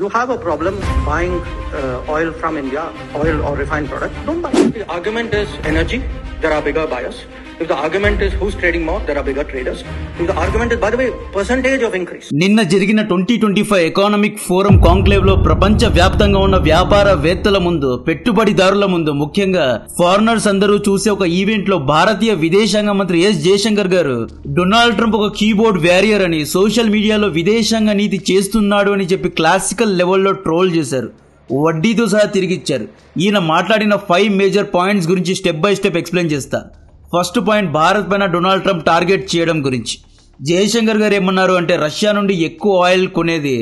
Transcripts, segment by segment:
You have a problem buying oil from India, oil or refined product. Don't buy. The argument is energy. There are bigger buyers. If the argument is who's trading more, there are bigger traders. If the argument is, by the way, percentage of increase. నిన్న జరిగిన 2025 economic forum conclave లో ప్రపంచ వ్యాప్తంగా ఉన్న వ్యాపారవేత్తల ముందు, పెట్టుబడిదారుల ముందు, ముఖ్యంగా ఫారినర్స్ అందరూ చూసే ఒక ఈవెంట్ లో భారతీయ విదేశాంగ మంత్రి ఎస్ జయశంకర్ గారు డొనాల్డ్ ట్రంప్ ఒక కీబోర్డ్ వారియర్ అని, సోషల్ మీడియాలో విదేశాంగ నీతి చేస్తున్నాడు అని చెప్పి క్లాసికల్ లెవెల్లో ట్రోల్ చేశారు. వడ్డీతో సహా తిరిగిచ్చారు. ఈయన మాట్లాడిన 5 మేజర్ పాయింట్స్ గురించి స్టెప్ బై స్టెప్ ఎక్స్ప్లెయిన్ చేస్తా. ఫస్ట్ పాయింట్, భారత్ పైన డొనాల్డ్ ట్రంప్ టార్గెట్ చేయడం గురించి. జయశంకర్ గారు ఏమన్నారు అంటే, రష్యా నుండి ఎక్కువ ఆయిల్ కొనేది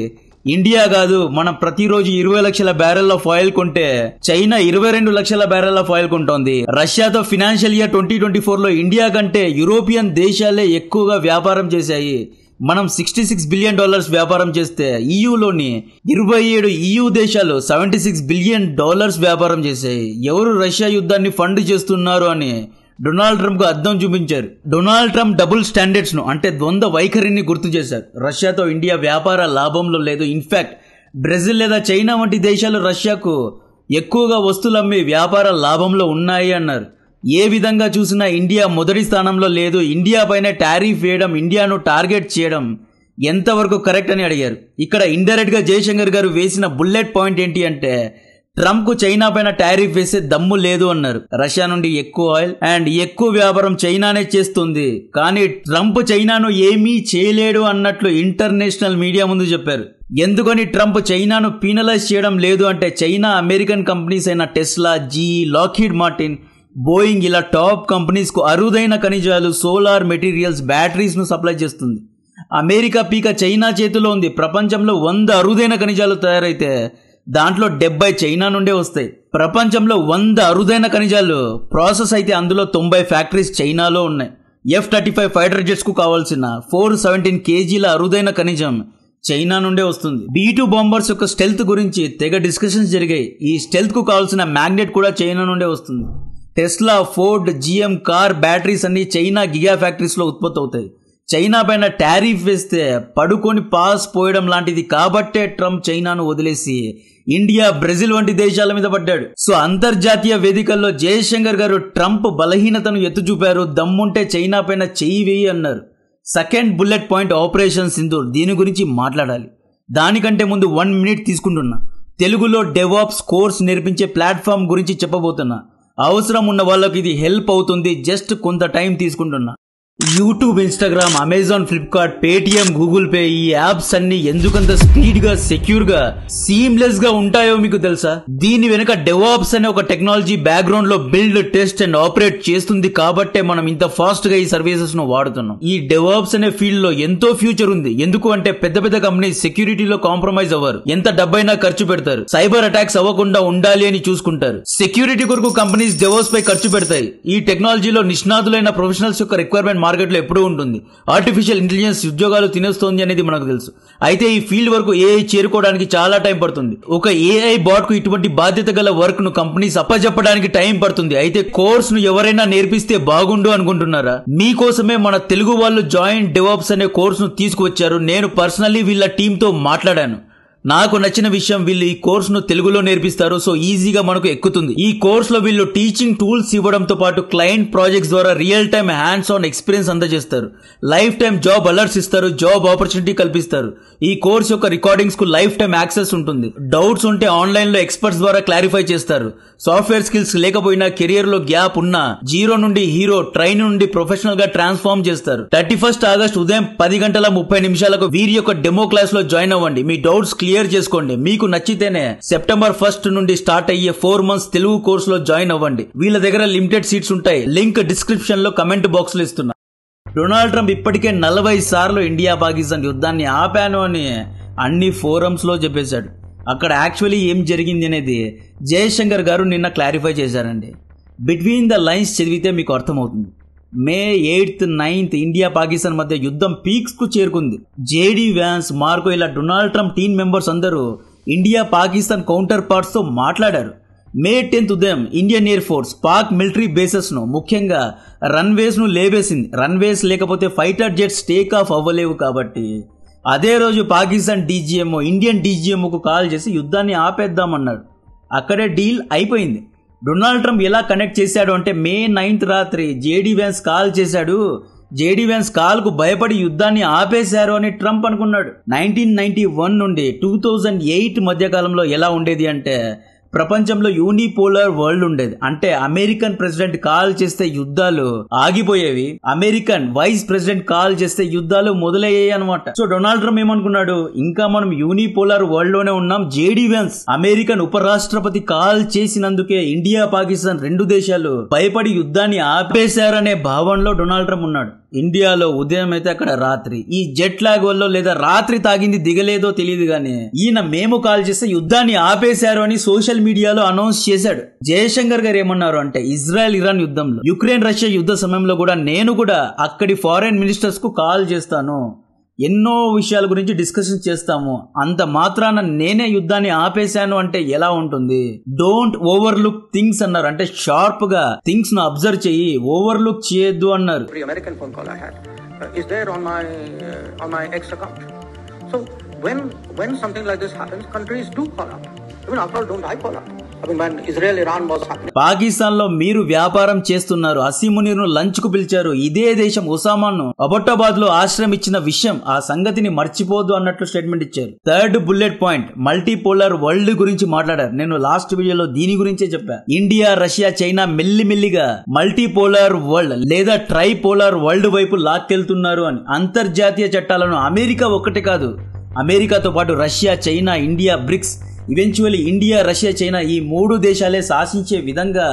ఇండియా కాదు, మనం ప్రతిరోజు 20 లక్షల బ్యారెల్ ఆఫ్ ఆయిల్ కొంటే చైనా 22 లక్షల బ్యారెల్ ఆఫ్ ఆయిల్ కొంటోంది. రష్యాతో ఫినాన్షియల్ ఇయర్ 2024 లో ఇండియా కంటే యూరోపియన్ దేశాలే ఎక్కువగా వ్యాపారం చేశాయి. మనం $66 బిలియన్ వ్యాపారం చేస్తే ఈయూలోని 27 EU దేశాలు $76 బిలియన్ వ్యాపారం చేశాయి. ఎవరు రష్యా యుద్ధాన్ని ఫండ్ చేస్తున్నారు అని డొనాల్డ్ ట్రంప్ కు అద్దం చూపించారు. డొనాల్డ్ ట్రంప్ డబుల్ స్టాండర్డ్స్ ను, అంటే ద్వంద్వ వైఖరిని గుర్తు చేశారు. రష్యాతో ఇండియా వ్యాపార లాభంలో లేదు. ఇన్ఫాక్ట్ బ్రెజిల్ లేదా చైనా వంటి దేశాలు రష్యాకు ఎక్కువగా వస్తువులు అమ్మి వ్యాపార లాభంలో ఉన్నాయి అన్నారు. ఏ విధంగా చూసినా ఇండియా మొదటి స్థానంలో లేదు. ఇండియా పైన టారిఫ్ వేయడం, ఇండియాను టార్గెట్ చేయడం ఎంతవరకు కరెక్ట్ అని అడిగారు. ఇక్కడ ఇండైరెక్ట్ గా జయశంకర్ గారు వేసిన బుల్లెట్ పాయింట్ ఏంటి అంటే, ట్రంప్ కు చైనా పైన టారిఫ్ వేసే దమ్ము లేదు అన్నారు. రష్యా నుండి ఎక్కువ ఆయిల్ అండ్ ఎక్కువ వ్యాపారం చైనానే చేస్తుంది, కానీ ట్రంప్ చైనాను ఏమీ చేయలేడు అన్నట్లు ఇంటర్నేషనల్ మీడియా ముందు చెప్పారు. ఎందుకని ట్రంప్ చైనాను పీనలైజ్ చేయడం లేదు అంటే, చైనా అమెరికన్ కంపెనీస్ అయిన Tesla, GE, Lockheed Martin, Boeing ఇలా టాప్ కంపెనీస్ కు అరుదైన ఖనిజాలు, సోలార్ మెటీరియల్స్, బ్యాటరీస్ ను సప్లై చేస్తుంది. అమెరికా పీక చైనా చేతిలో ఉంది. ప్రపంచంలో 100 అరుదైన ఖనిజాలు తయారైతే దాంట్లో 70 చైనా నుండే వస్తాయి. ప్రపంచంలో 100 అరుదైన ఖనిజాలు ప్రాసెస్ అయితే అందులో 90 ఫ్యాక్టరీస్ చైనాలో ఉన్నాయి. F-35 ఫైటర్ జెట్స్ కు కావాల్సిన 417 కేజీల అరుదైన ఖనిజం చైనా నుండే వస్తుంది. B-2 బాంబర్స్ యొక్క స్టెల్త్ గురించి తెగ డిస్కషన్స్ జరిగాయి. ఈ స్టెల్త్ కు కావాల్సిన మ్యాగ్నెట్ కూడా చైనా నుండే వస్తుంది. Tesla, Ford, GM car batteries అన్ని చైనా గిగా ఫ్యాక్టరీస్ లో ఉత్పత్తి అవుతాయి. చైనా పైన టారిఫ్ వేస్తే పడుకొని పాస్ పోయడం లాంటిది. కాబట్టే ట్రంప్ చైనాను వదిలేసి ఇండియా, బ్రెజిల్ వంటి దేశాల మీద పడ్డాడు. సో అంతర్జాతీయ వేదికల్లో జయశంకర్ గారు ట్రంప్ బలహీనతను ఎత్తు చూపారు. దమ్ముంటే చైనా పైన చెయ్యి వేయి అన్నారు. Second bullet point, operation Sindoor. దీని గురించి మాట్లాడాలి. దానికంటే ముందు 1 మినిట్ తీసుకుంటున్నా. తెలుగులో డెవాప్స్ కోర్స్ నేర్పించే ప్లాట్ఫామ్ గురించి చెప్పబోతున్నా. అవసరం ఉన్న వాళ్ళకి ఇది హెల్ప్ అవుతుంది. జస్ట్ కొంత టైం తీసుకుంటున్నా. YouTube, Instagram, Amazon, Flipkart, Paytm, Google pay, ఈ యాప్స్ అన్ని ఎందుకంత స్పీడ్ గా, సెక్యూర్ గా, సీమ్లెస్ గా ఉంటాయో మీకు తెలుసా? దీని వెనుక డెవాప్స్ అనే ఒక టెక్నాలజీ బ్యాక్గ్రౌండ్ లో బిల్డ్, టెస్ట్ అండ్ ఆపరేట్ చేస్తుంది. కాబట్టే మనం ఇంత ఫాస్ట్ గా ఈ సర్వీసెస్ ను వాడుతున్నాం. ఈ డెవాప్స్ అనే ఫీల్డ్ లో ఎంతో ఫ్యూచర్ ఉంది. ఎందుకు అంటే పెద్ద పెద్ద కంపెనీస్ సెక్యూరిటీలో కాంప్రమైజ్ అవ్వరు. ఎంత డబ్బైనా ఖర్చు పెడతారు. సైబర్ అటాక్స్ అవ్వకుండా ఉండాలి అని చూసుకుంటారు. సెక్యూరిటీ కొరకు కంపెనీస్ డెవాప్స్ పై ఖర్చు పెడతాయి. ఈ టెక్నాలజీలో నిష్ణాతులైన ప్రొఫెషనల్స్ యొక్క రిక్వైర్మెంట్ మార్కెట్ లో ఎప్పుడూ ఉంటుంది. ఆర్టిఫిషియల్ ఇంటెలిజెన్స్ ఉద్యోగాలు తినేస్తోంది అనేది మనకు తెలుసు. అయితే ఈ ఫీల్డ్ వరకు ఏఐ చేరుకోవడానికి చాలా టైం పడుతుంది. ఒక ఏఐ బాట్ కు ఇటువంటి బాధ్యత గల వర్క్ ను కంపెనీస్ అప్పచెప్పడానికి టైం పడుతుంది. అయితే కోర్స్ ను ఎవరైనా నేర్పిస్తే బాగుండు అనుకుంటున్నారా? మీకోసమే మన తెలుగు వాళ్ళు జాయింట్ డెవాప్స్ అనే కోర్స్ ను తీసుకువచ్చారు. నేను పర్సనల్లీ వీళ్ళ టీమ్ తో మాట్లాడాను. నాకు నచ్చిన విషయం, వీళ్ళు ఈ కోర్స్ ను తెలుగులో నేర్పిస్తారు. సో ఈజీగా మనకు ఎక్కుతుంది. ఈ కోర్స్ లో వీళ్ళు టీచింగ్ టూల్స్ ఇవ్వడంతో పాటు క్లయింట్ ప్రాజెక్ట్స్ ద్వారా real time hands on experience అందజేస్తారు. లైఫ్ టైమ్ జాబ్ అలర్ట్స్ ఇస్తారు. జాబ్ ఆపర్చునిటీ కల్పిస్తారు. ఈ కోర్స్ యొక్క రికార్డింగ్స్ కు లైఫ్ టైమ్ యాక్సెస్ ఉంటుంది. డౌట్స్ ఉంటే ఆన్లైన్ లో ఎక్స్పర్ట్స్ ద్వారా క్లారిఫై చేస్తారు. సాఫ్ట్వేర్ స్కిల్స్ లేకపోయినా, కెరియర్ లో గ్యాప్ ఉన్నా, జీరో నుండి హీరో, ట్రైన్ నుండి ప్రొఫెషనల్ గా ట్రాన్స్ఫార్మ్ చేస్తారు. 31 ఆగస్టు ఉదయం 10:30 వీరి యొక్క డెమో క్లాస్ లో జాయిన్ అవ్వండి. మీ డౌట్స్ క్లియర్ చేసుకోండి. మీకు నచ్చితేనే సెప్టెంబర్ 1 నుండి స్టార్ట్ అయ్యే 4 months తెలుగు కోర్స్ లో జాయిన్ అవ్వండి. వీళ్ళ దగ్గర లిమిటెడ్ సీట్స్ ఉంటాయి. లింక్ డిస్క్రిప్షన్ లో, కమెంట్ బాక్స్ లో ఇస్తున్నా. డొనాల్డ్ ట్రంప్ ఇప్పటికే 40 సార్లు ఇండియా పాకిస్తాన్ యుద్ధాన్ని ఆపాను అని అన్ని ఫోరమ్స్ లో చెప్పేశాడు. అక్కడ యాక్చువల్లీ ఏం జరిగింది అనేది జయశంకర్ గారు నిన్న క్లారిఫై చేశారండి. బిట్వీన్ ద లైన్స్ చదివితే మీకు అర్థమవుతుంది. మే 8th, 9th ఇండియా పాకిస్తాన్ మధ్య యుద్ధం పీక్స్ కు చేరుకుంది. జేడీ వ్యాన్స్, మార్కో ఇలా డొనాల్డ్ ట్రంప్ టీమ్ మెంబర్స్ అందరూ ఇండియా పాకిస్తాన్ కౌంటర్ పార్ట్స్ తో మాట్లాడారు. మే 10th ఉదయం Indian air force Pak military bases ను, ముఖ్యంగా రన్వేస్ ను లేవేసింది. రన్వేస్ లేకపోతే ఫైటర్ జెట్స్ టేక్ ఆఫ్ అవ్వలేవు. కాబట్టి అదే రోజు పాకిస్తాన్ డీజీఎంఓ ఇండియన్ డీజీఎంఓకు కాల్ చేసి యుద్ధాన్ని ఆపేద్దామన్నాడు. అక్కడే డీల్ అయిపోయింది. డొనాల్డ్ ట్రంప్ ఎలా కనెక్ట్ చేశాడు అంటే మే 9th రాత్రి జేడీ వ్యాన్స్ కాల్ చేశాడు. జేడీ వ్యాన్స్ కాల్ కు భయపడి యుద్ధాన్ని ఆపేశారు అని ట్రంప్ అనుకున్నాడు. 1991 నుండి 2008 మధ్య కాలంలో ఎలా ఉండేది అంటే ప్రపంచంలో యూనిపోలార్ వరల్డ్ ఉండేది. అంటే అమెరికన్ ప్రెసిడెంట్ కాల్ చేస్తే యుద్ధాలు ఆగిపోయేవి, అమెరికన్ వైస్ ప్రెసిడెంట్ కాల్ చేస్తే యుద్ధాలు మొదలయ్యాయి అనమాట. సో డొనాల్డ్ ట్రంప్ ఏమనుకున్నాడు, ఇంకా మనం యూనిపోలార్ వరల్డ్ లోనే ఉన్నాం. జేడీ వ్యాన్స్ అమెరికన్ ఉపరాష్ట్రపతి కాల్ చేసినందుకే ఇండియా పాకిస్తాన్ రెండు దేశాలు భయపడి యుద్ధాన్ని ఆపేశారనే భావనలో డొనాల్డ్ ట్రంప్ ఉన్నాడు. ఇండియాలో ఉదయం అయితే అక్కడ రాత్రి. ఈ జెట్ లాగ్ వల్ల లేదా రాత్రి తాగింది దిగలేదో తెలియదు గానీ ఈయన మేము కాల్ చేస్తే యుద్ధాన్ని ఆపేశారు అని సోషల్ మీడియాలో అనౌన్స్ చేశాడు. జయశంకర్ గారు ఏమన్నారు అంటే ఇజ్రాయెల్ ఇరాన్ యుద్ధంలో, యుక్రెయిన్ రష్యా యుద్ధ సమయంలో కూడా నేను కూడా అక్కడి ఫారెన్ మినిస్టర్స్ కు కాల్ చేస్తాను, ఎన్నో విషయాల గురించి డిస్కషన్ చేస్తాము, అంత మాత్రాన నేనే యుద్ధాన్ని ఆపేశాను అంటే ఎలా ఉంటుంది? డోంట్ ఓవర్లుక్ థింగ్స్ అన్నారు. అంటే షార్ప్ గా థింగ్స్ ను అబ్జర్వ్ చెయ్యి, ఓవర్లుక్ చేయొద్దు అన్నారు. American phone call I had is there on my ex account. So when something like this happens, countries do call up. Even after all, don't I call up? I mean, when Israel-Iran was happening. Pakistan లో మీరు వ్యాపారం చేస్తున్నారు, అసీమునీర్ ను lunch కు పిలిచారు, ఇదే దేశం ఉసామాను అబొట్టాబాద్ లో ఆశ్రయం ఇచ్చిన విషయం, ఆ సంగతిని మర్చిపోద్దు అన్నట్లు స్టేట్మెంట్ ఇచ్చారు. Third bullet point multipolar world గురించి మాట్లాడారు. నేను లాస్ట్ వీడియోలో దీని గురించే చెప్పా. ఇండియా రష్యా చైనా మెల్లిమెల్లిగా మల్టీపోలార్ వరల్డ్ లేదా ట్రైపోలార్ వరల్డ్ వైపు లాక్కెళ్తున్నారు అని. అంతర్జాతీయ చట్టాలను అమెరికా ఒక్కటే కాదు, అమెరికాతో పాటు Russia China India BRICS, eventually India Russia China ఈ మూడు దేశాలే శాసించే విధంగా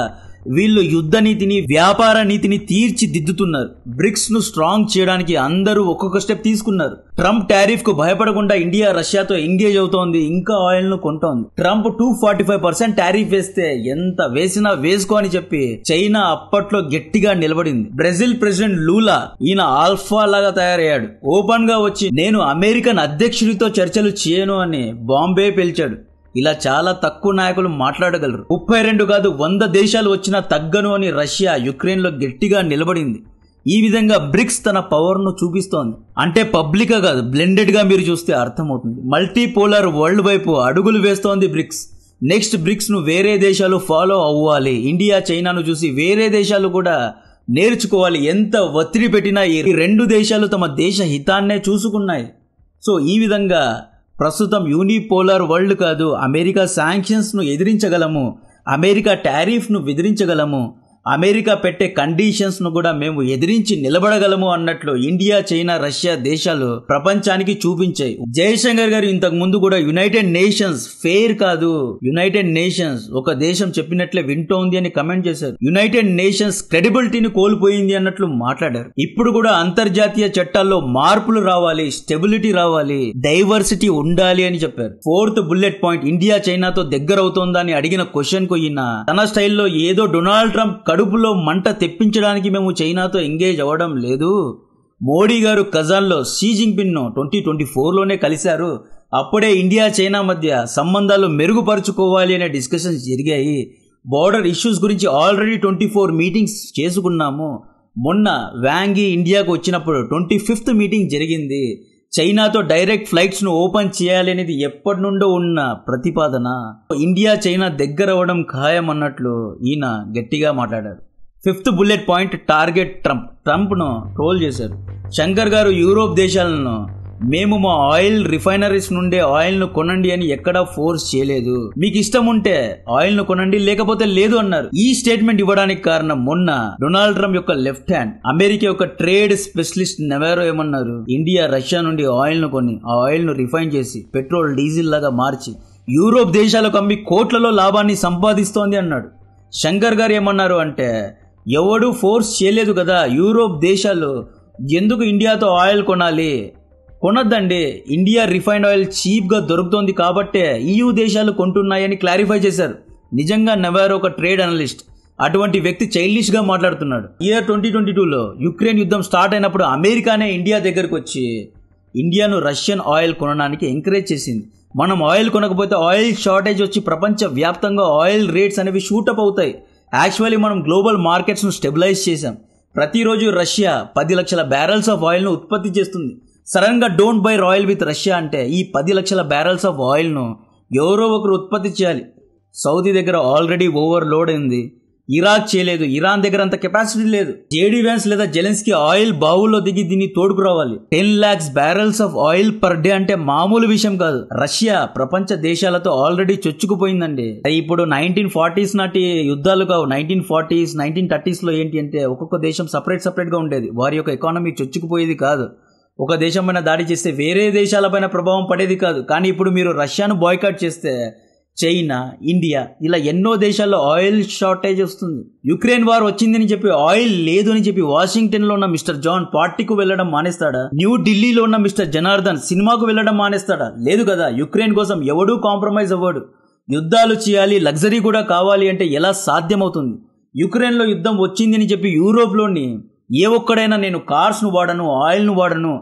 వీళ్ళు యుద్ధ నీతిని వ్యాపార నీతిని తీర్చిదిద్దుతున్నారు. బ్రిక్స్ ను స్ట్రాంగ్ చేయడానికి అందరూ ఒక్కొక్క స్టెప్ తీసుకున్నారు. ట్రంప్ టారిఫ్ కు భయపడకుండా ఇండియా రష్యాతో ఎంగేజ్ అవుతోంది, ఇంకా ఆయిల్ ను కొంటోంది. ట్రంప్ 245% టారిఫ్ వేస్తే ఎంత వేసినా వేసుకో అని చెప్పి చైనా అప్పట్లో గట్టిగా నిలబడింది. బ్రెజిల్ ప్రెసిడెంట్ లూలా ఈయన ఆల్ఫా లాగా తయారయ్యాడు. ఓపెన్ గా వచ్చి నేను అమెరికన్ అధ్యక్షుడితో చర్చలు చేయను అని బాంబే పిలిచాడు. ఇలా చాలా తక్కువ నాయకులు మాట్లాడగలరు. 32 కాదు 100 దేశాలు వచ్చినా తగ్గను అని రష్యా యుక్రెయిన్ లో గట్టిగా నిలబడింది. ఈ విధంగా బ్రిక్స్ తన పవర్ ను చూపిస్తోంది. అంటే పబ్లిక్ గా కాదు, బ్లెండెడ్ గా మీరు చూస్తే అర్థమవుతుంది. మల్టీపోలార్ వరల్డ్ వైపు అడుగులు వేస్తోంది బ్రిక్స్. నెక్స్ట్ బ్రిక్స్ ను వేరే దేశాలు ఫాలో అవ్వాలి. ఇండియా చైనాను చూసి వేరే దేశాలు కూడా నేర్చుకోవాలి. ఎంత ఒత్తిడి పెట్టినా ఈ రెండు దేశాలు తమ దేశ హితాన్నే చూసుకున్నాయి. సో ఈ విధంగా ప్రస్తుతం యూనిపోలార్ వరల్డ్ కాదు, అమెరికా శాంక్షన్స్ ను ఎదిరించగలము, అమెరికా టారిఫ్ ను విధించగలము, అమెరికా పెట్టే కండిషన్స్ ను కూడా మేము ఎదిరించి నిలబడగలము అన్నట్లు ఇండియా చైనా రష్యా దేశాలు ప్రపంచానికి చూపించాయి. జయశంకర్ గారు ఇంతకు ముందు కూడా యునైటెడ్ నేషన్స్ ఫెయిర్ కాదు, యునైటెడ్ నేషన్స్ ఒక దేశం చెప్పినట్లే వింటోంది అని కమెంట్ చేశారు. యునైటెడ్ నేషన్స్ క్రెడిబిలిటీని కోల్పోయింది అన్నట్లు మాట్లాడారు. ఇప్పుడు కూడా అంతర్జాతీయ చట్టాల్లో మార్పులు రావాలి, స్టెబిలిటీ రావాలి, డైవర్సిటీ ఉండాలి అని చెప్పారు. ఫోర్త్ బుల్లెట్ పాయింట్ ఇండియా చైనాతో దగ్గరవుతోందా అని అడిగిన క్వశ్చన్ కు ఈయన తన స్టైల్లో ఏదో డొనాల్డ్ ట్రంప్ కడుపులో మంట తెప్పించడానికి మేము చైనాతో ఎంగేజ్ అవ్వడం లేదు, మోడీ గారు కజాన్లో షీ జిన్పింగ్ ను 2024లోనే కలిశారు, అప్పుడే ఇండియా చైనా మధ్య సంబంధాలు మెరుగుపరుచుకోవాలి అనే డిస్కషన్స్ జరిగాయి, బోర్డర్ ఇష్యూస్ గురించి ఆల్రెడీ 24 మీటింగ్స్ చేసుకున్నాము, మొన్న వాంగి ఇండియాకు వచ్చినప్పుడు 25th మీటింగ్ జరిగింది, చైనాతో డైరెక్ట్ ఫ్లైట్స్ ను ఓపెన్ చేయాలి అనేది ఎప్పటి నుండో ఉన్న ప్రతిపాదన, ఇండియా చైనా దగ్గర అవ్వడం ఖాయం అన్నట్లు ఈయన గట్టిగా మాట్లాడారు. 5th bullet point target Trump ను ట్రోల్ చేశారు. శంకర్ గారు యూరోప్ దేశాలను మేము మా ఆయిల్ రిఫైనరీస్ నుండే ఆయిల్ ను కొనండి అని ఎక్కడా ఫోర్స్ చేయలేదు, మీకు ఇష్టం ఉంటే ఆయిల్ ను కొనండి లేకపోతే లేదు అన్నారు. ఈ స్టేట్మెంట్ ఇవ్వడానికి కారణం మొన్న డొనాల్డ్ ట్రంప్ యొక్క లెఫ్ట్ హ్యాండ్ అమెరికా యొక్క ట్రేడ్ స్పెషలిస్ట్ నెవారో ఏమన్నారు, ఇండియా రష్యా నుండి ఆయిల్ ను కొని ఆ ఆయిల్ ను రిఫైన్ చేసి పెట్రోల్ డీజిల్ లాగా మార్చి యూరోప్ దేశాలకు అమ్మి కోట్లలో లాభాన్ని సంపాదిస్తోంది అన్నాడు. శంకర్ గారు ఏమన్నారు అంటే ఎవడూ ఫోర్స్ చేయలేదు కదా, యూరోప్ దేశాలు ఎందుకు ఇండియాతో ఆయిల్ కొనాలి, కొనొద్దండి, ఇండియా రిఫైన్డ్ ఆయిల్ చీప్ గా దొరుకుతోంది కాబట్టే EU దేశాలు కొంటున్నాయని క్లారిఫై చేశారు. నిజంగా నెవారో ఒక ట్రేడ్ అనలిస్ట్, అటువంటి వ్యక్తి చైల్డిష్ గా మాట్లాడుతున్నాడు. ఇయర్ 2022లో యుక్రెయిన్ యుద్ధం స్టార్ట్ అయినప్పుడు అమెరికానే ఇండియా దగ్గరకు వచ్చి ఇండియాను రష్యన్ ఆయిల్ కొనడానికి ఎంకరేజ్ చేసింది. మనం ఆయిల్ కొనకపోతే ఆయిల్ షార్టేజ్ వచ్చి ప్రపంచ వ్యాప్తంగా ఆయిల్ రేట్స్ అనేవి షూటప్ అవుతాయి. యాక్చువల్లీ మనం గ్లోబల్ మార్కెట్స్ ను స్టెబిలైజ్ చేశాం. ప్రతిరోజు రష్యా 10 లక్షల బ్యారెల్స్ ఆఫ్ ఆయిల్ ను ఉత్పత్తి చేస్తుంది. సడన్ గా don't by oil with Russia అంటే ఈ 10 లక్షల బ్యారెల్స్ ఆఫ్ ఆయిల్ ను ఎవరో ఒకరు ఉత్పత్తి చేయాలి. సౌదీ దగ్గర ఆల్రెడీ ఓవర్లోడ్ అయింది, ఇరాక్ చేయలేదు, ఇరాన్ దగ్గర అంత కెపాసిటీ లేదు. జేడీ వ్యాన్స్ లేదా జెలెన్స్కీ ఆయిల్ బావుల్లో దిగి దీన్ని తోడుకురావాలి. 10 lakhs barrels of oil per day అంటే మామూలు విషయం కాదు. రష్యా ప్రపంచ దేశాలతో ఆల్రెడీ చొచ్చుకుపోయిందండి. ఇప్పుడు 1940s నాటి యుద్ధాలు కావు. 1940s 1930s లో ఏంటి అంటే ఒక్కొక్క దేశం సపరేట్ గా ఉండేది. వారి యొక్క ఎకానమీ చొచ్చుకుపోయేది కాదు. ఒక దేశం పైన దాడి చేస్తే వేరే దేశాలపైన ప్రభావం పడేది కాదు. కానీ ఇప్పుడు మీరు రష్యాను బాయ్కాట్ చేస్తే చైనా, ఇండియా ఇలా ఎన్నో దేశాల్లో ఆయిల్ షార్టేజ్ వస్తుంది. యుక్రెయిన్ వార్ వచ్చిందని చెప్పి ఆయిల్ లేదు అని చెప్పి వాషింగ్టన్ లో ఉన్న మిస్టర్ జాన్ పార్టీకు వెళ్లడం మానేస్తాడా? న్యూ ఢిల్లీలో ఉన్న మిస్టర్ జనార్దన్ సినిమాకు వెళ్లడం మానేస్తాడా? లేదు కదా. యుక్రెయిన్ కోసం ఎవడూ కాంప్రమైజ్ అవ్వడు. యుద్ధాలు చేయాలి, లగ్జరీ కూడా కావాలి అంటే ఎలా సాధ్యమవుతుంది? యుక్రెయిన్ లో యుద్ధం వచ్చింది అని చెప్పి యూరోప్ లోని ఏ ఒక్కడైనా నేను కార్స్ ను వాడను, ఆయిల్ ను వాడను,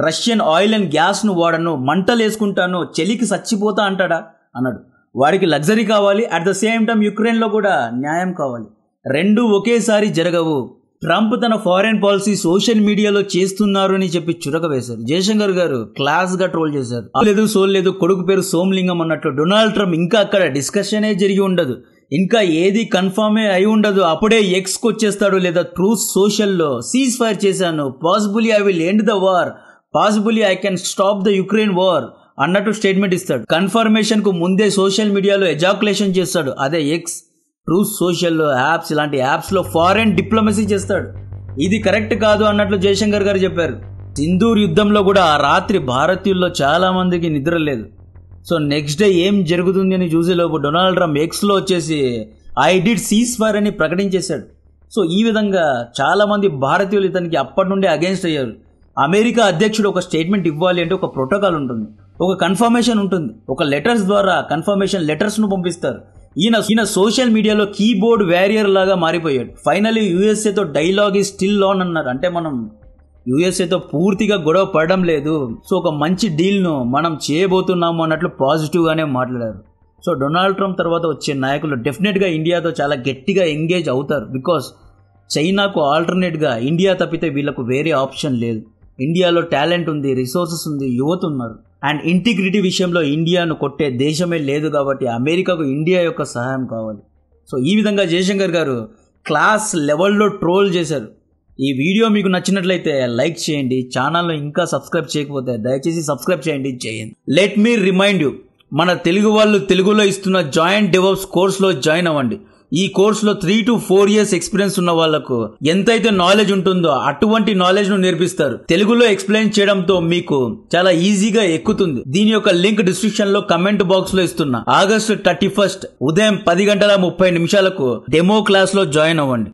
రష్యన్ ఆయిల్ అండ్ గ్యాస్ ను వాడను, మంటలు వేసుకుంటాను, చలికి చచ్చిపోతా అంటాడా? అన్నాడు. వాడికి లగ్జరీ కావాలి, at the same time Ukraine లో కూడా న్యాయం కావాలి. రెండూ ఒకేసారి జరగవు. ట్రంప్ తన ఫారెన్ పాలసీ సోషల్ మీడియాలో చేస్తున్నారు అని చెప్పి చురక వేశారు. జయశంకర్ గారు క్లాస్ గా ట్రోల్ చేశారు. లేదు సోల్ లేదు, కొడుకు పేరు సోమలింగం అన్నట్లు డొనాల్డ్ ట్రంప్ ఇంకా అక్కడ డిస్కషనే జరిగి ఉండదు, ఇంకా ఏది కన్ఫర్మే అయి ఉండదు. అప్పుడే ఎక్స్ వచ్చేస్తాడు లేదా ట్రూత్ సోషల్లో సీజ్ ఫైర్ చేశాను, possibly I will end the war, possibly I can stop the Ukraine war అన్నట్టు స్టేట్మెంట్ ఇస్తాడు. కన్ఫర్మేషన్ కు ముందే సోషల్ మీడియాలో ఎజాకులేషన్ చేస్తాడు. అదే ఎక్స్, ట్రూత్ సోషల్ యాప్స్, ఇలాంటి యాప్స్ లో ఫారెన్ డిప్లొమసీ చేస్తాడు. ఇది కరెక్ట్ కాదు అన్నట్లు జయశంకర్ గారు చెప్పారు. సింధూర్ యుద్ధంలో కూడా ఆ రాత్రి భారతీయుల్లో చాలా మందికి నిద్ర లేదు. సో నెక్స్ట్ డే ఏం జరుగుతుంది అని చూసేలోపు డొనాల్డ్ ట్రంప్ ఎక్స్ లో వచ్చేసి ఐ డిడ్ సీజ్ ఫైర్ అని ప్రకటించేశాడు. సో ఈ విధంగా చాలా మంది భారతీయులు ఇతనికి అప్పటి నుండి అగేన్స్ట్ అయ్యారు. అమెరికా అధ్యక్షుడు ఒక స్టేట్మెంట్ ఇవ్వాలి అంటే ఒక ప్రోటోకాల్ ఉంటుంది, ఒక కన్ఫర్మేషన్ ఉంటుంది, ఒక లెటర్స్ ద్వారా కన్ఫర్మేషన్ లెటర్స్ ను పంపిస్తారు. ఈయన సోషల్ మీడియాలో కీబోర్డ్ వారియర్ లాగా మారిపోయాడు. ఫైనలీ యూఎస్ఏతో డైలాగ్ ఈజ్ స్టిల్ ఆన్ అన్నారు. అంటే మనం యూఎస్ఏతో పూర్తిగా గొడవ పడడం లేదు, సో ఒక మంచి డీల్ ను మనం చేయబోతున్నాము అన్నట్లు పాజిటివ్ గానే మాట్లాడారు. సో డొనాల్డ్ ట్రంప్ తర్వాత వచ్చే నాయకులు డెఫినెట్ గా ఇండియాతో చాలా గట్టిగా ఎంగేజ్ అవుతారు. బికాస్ చైనాకు ఆల్టర్నేట్ గా ఇండియా తప్పితే వీళ్ళకు వేరే ఆప్షన్ లేదు. ఇండియాలో టాలెంట్ ఉంది, రిసోర్సెస్ ఉంది, యువత ఉన్నారు. అండ్ ఇంటిగ్రిటీ విషయంలో ఇండియాను కొట్టే దేశమే లేదు కాబట్టి అమెరికాకు ఇండియా యొక్క సహాయం కావాలి. సో ఈ విధంగా జయశంకర్ గారు క్లాస్ లెవెల్లో ట్రోల్ చేశారు. ఈ వీడియో మీకు నచ్చినట్లయితే లైక్ చేయండి. ఛానల్ను ఇంకా సబ్స్క్రైబ్ చేయకపోతే దయచేసి సబ్స్క్రైబ్ చేయండి. లెట్ మీ రిమైండ్ యూ, మన తెలుగు వాళ్ళు తెలుగులో ఇస్తున్న జాయింట్ డెవలప్స్ కోర్సులో జాయిన్ అవ్వండి. ఈ కోర్సులో 3 to 4 years ఎక్స్పీరియన్స్ ఉన్న వాళ్లకు ఎంతైతే నాలెడ్జ్ ఉంటుందో అటువంటి నాలెడ్జ్ ను నేర్పిస్తారు. తెలుగులో ఎక్స్ప్లెయిన్ చేయడంతో మీకు చాలా ఈజీగా ఎక్కుతుంది. దీని యొక్క లింక్ డిస్క్రిప్షన్ లో కమెంట్ బాక్స్ లో ఇస్తున్నా. ఆగస్టు 31 ఉదయం 10:30 డెమో క్లాస్ లో జాయిన్ అవ్వండి.